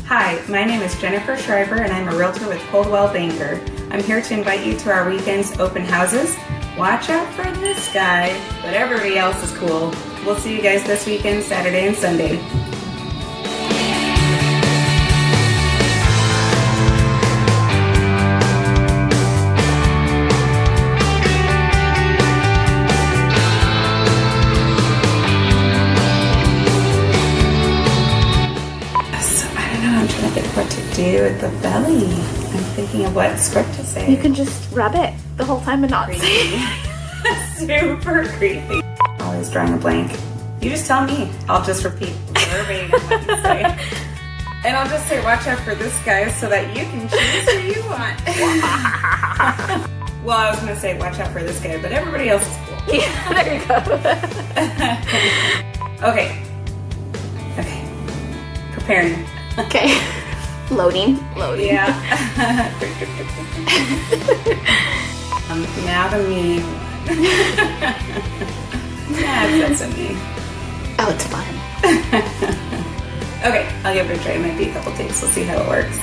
Hi, my name is Jennifer Schreiber and I'm a realtor with Coldwell Banker. I'm here to invite you to our weekend's open houses. Watch out for this guy, but everybody else is cool. We'll see you guys this weekend, Saturday and Sunday. I'm trying to think what to do with the belly. I'm thinking of what script to say. You can just rub it the whole time and not say. Super creepy. Always drawing a blank. You just tell me. I'll just repeat verbatim what you say. And I'll just say, watch out for this guy so that you can choose who you want. Well, I was going to say, watch out for this guy, but everybody else is cool. Yeah, there you go. Okay. Preparing. Okay. Loading. Yeah. Now the me. That's so me. Oh, it's fun. Okay, I'll give it a try. It might be a couple takes. We'll see how it works.